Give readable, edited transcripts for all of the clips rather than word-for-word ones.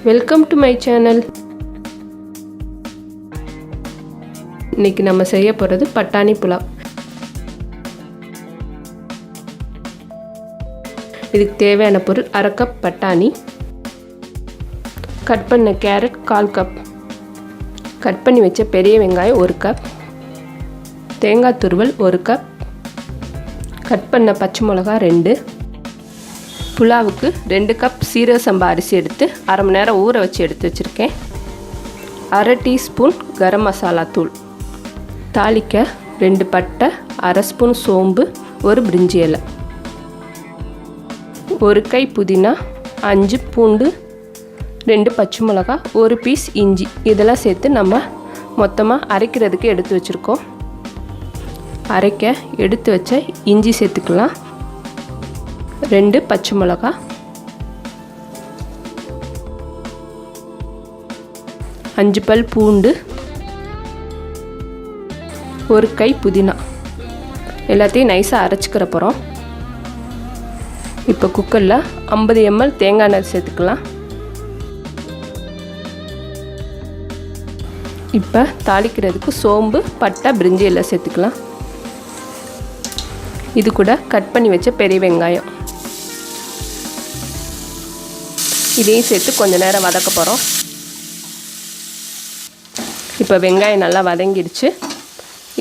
Welcome to my channel. இன்னைக்கு நம்ம செய்ய போகிறது பட்டாணி புலாவ். இதுக்கு தேவையான பொருள்: அரை கப் பட்டாணி, கட் பண்ண கேரட் 1/4 கப், கட் பண்ணி வச்ச பெரிய வெங்காயம் 1 கப், தேங்காய் துருவல் 1 கப், கட் பண்ண பச்சை மிளகா 2, புலாவுக்கு 2 கப் சீரக சம்பா அரிசி எடுத்து அரை மணி நேரம் ஊற வச்சு எடுத்து வச்சுருக்கேன். அரை டீஸ்பூன் கரம் மசாலா தூள், தாளிக்க 2 பட்டை, அரை ஸ்பூன் சோம்பு, 1 பிரிஞ்சி இலை, 1 கை புதினா, 5 பூண்டு, 2 பச்சை மிளகா, 1 பீஸ் இஞ்சி, இதெல்லாம் சேர்த்து நம்ம மொத்தமாக அரைக்கிறதுக்கு எடுத்து வச்சுருக்கோம். அரைக்க எடுத்து வச்ச இஞ்சி சேர்த்துக்கலாம். 2 பச்சை மிளகா, 5 பல் பூண்டு, 1 கை புதினா, எல்லாத்தையும் நைஸாக அரைச்சிக்கிற போகிறோம். இப்போ குக்கரில் 50 ml தேங்காய் எண்ணெய் சேர்த்துக்கலாம். இப்போ தாளிக்கிறதுக்கு சோம்பு, பட்டை, பிரிஞ்சி எல்லாம் சேர்த்துக்கலாம். இது கூட கட் பண்ணி வச்ச பெரிய வெங்காயம், இதையும் சேர்த்து கொஞ்ச நேரம் வதக்க போகிறோம். இப்போ வெங்காயம் நல்லா வதங்கிடுச்சு.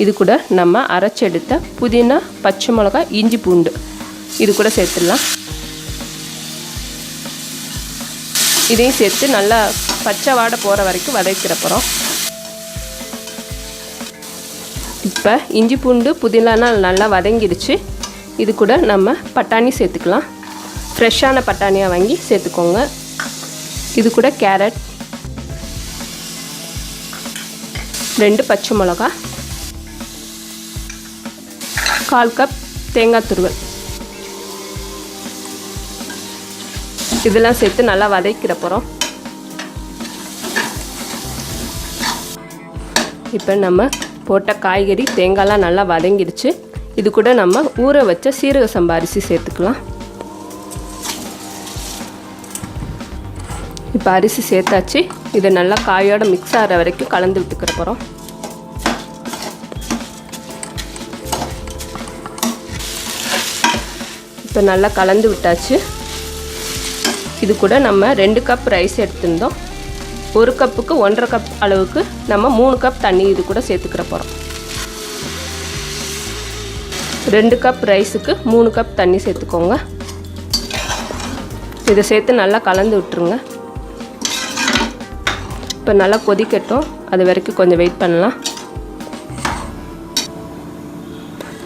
இது கூட நம்ம அரைச்சி எடுத்த புதினா, பச்சை மிளகா, இஞ்சி, பூண்டு இது கூட சேர்த்துடலாம். இதையும் சேர்த்து நல்லா பச்சை வாடை போகிற வரைக்கும் வதக்கிற போகிறோம். இப்போ இஞ்சி, பூண்டு, புதினானா நல்லா வதங்கிடுச்சு. இது கூட நம்ம பட்டாணி சேர்த்துக்கலாம். ஃப்ரெஷ்ஷான பட்டாணியாக வாங்கி சேர்த்துக்கோங்க. இது கூட கேரட், 2 பச்சை மிளகா, 1/4 கப் தேங்காய் துருவல், இதெல்லாம் சேர்த்து நல்லா வதக்கிற போகிறோம். இப்போ நம்ம போட்ட காய்கறி, தேங்காய்லாம் நல்லா வதங்கிடுச்சு. இது கூட நம்ம ஊற வச்ச சீரக சம்பா அரிசி சேர்த்துக்கலாம். இப்போ அரிசி சேர்த்தாச்சு. இதை நல்லா காயோட மிக்ஸ் ஆகிற வரைக்கும் கலந்து விட்டுக்கிற போகிறோம். இப்போ நல்லா கலந்து விட்டாச்சு. இது கூட நம்ம 2 கப் ரைஸ் எடுத்துருந்தோம். 1 கப்புக்கு 1.5 கப் அளவுக்கு நம்ம 3 கப் தண்ணி இது கூட சேர்த்துக்கிற போகிறோம். 2 கப் ரைஸுக்கு 3 கப் தண்ணி சேர்த்துக்கோங்க. இதை சேர்த்து நல்லா கலந்து விட்டுருங்க. இப்போ நல்லா கொதிக்கட்டும். அது வரைக்கும் கொஞ்சம் வெயிட் பண்ணலாம்.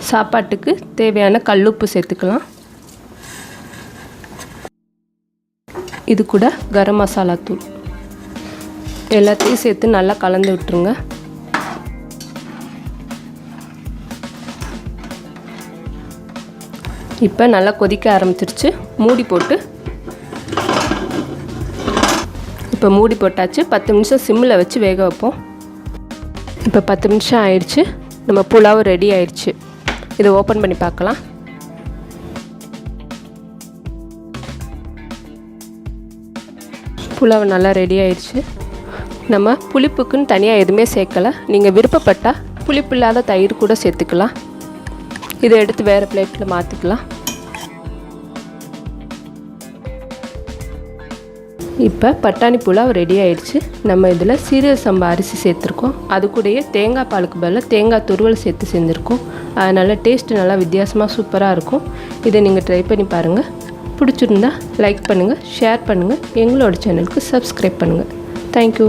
சாப்பாட்டுக்கு தேவையான கல்லுப்பு சேர்த்துக்கலாம். இது கூட கரம் மசாலா தூள், எல்லாத்தையும் சேர்த்து நல்லா கலந்து விட்டுருங்க. இப்போ நல்லா கொதிக்க ஆரம்பிச்சிருச்சு. மூடி போட்டு இப்போ மூடி போட்டாச்சு. 10 நிமிஷம் சிம்மில் வச்சு வேக வைப்போம். இப்போ 10 நிமிஷம் ஆயிடுச்சு. நம்ம புலாவ் ரெடி ஆயிடுச்சு. இதை ஓப்பன் பண்ணி பார்க்கலாம். புலாவ் நல்லா ரெடி ஆயிடுச்சு. நம்ம புளிப்புக்குன்னு தனியாக எதுவுமே சேர்க்கலை. நீங்கள் விருப்பப்பட்டால் புளிப்பு இல்லாத தயிர் கூட சேர்த்துக்கலாம். இதை எடுத்து வேறு பிளேட்டில் மாற்றிக்கலாம். இப்போ பட்டாணி புலாவ் ரெடி ஆயிடுச்சு. நம்ம இதில் சீரக சம்பா அரிசி சேர்த்துருக்கோம். அது கூடயே தேங்காய் பாலுக்கு பதிலாக தேங்காய் துருவல் சேர்த்து செஞ்சுருக்கோம். அதனால் டேஸ்ட்டு நல்லா வித்தியாசமாக சூப்பராக இருக்கும். இதை நீங்கள் ட்ரை பண்ணி பாருங்கள். பிடிச்சிருந்தா லைக் பண்ணுங்கள், ஷேர் பண்ணுங்கள், எங்களோட சேனலுக்கு சப்ஸ்கிரைப் பண்ணுங்கள். தேங்க்யூ.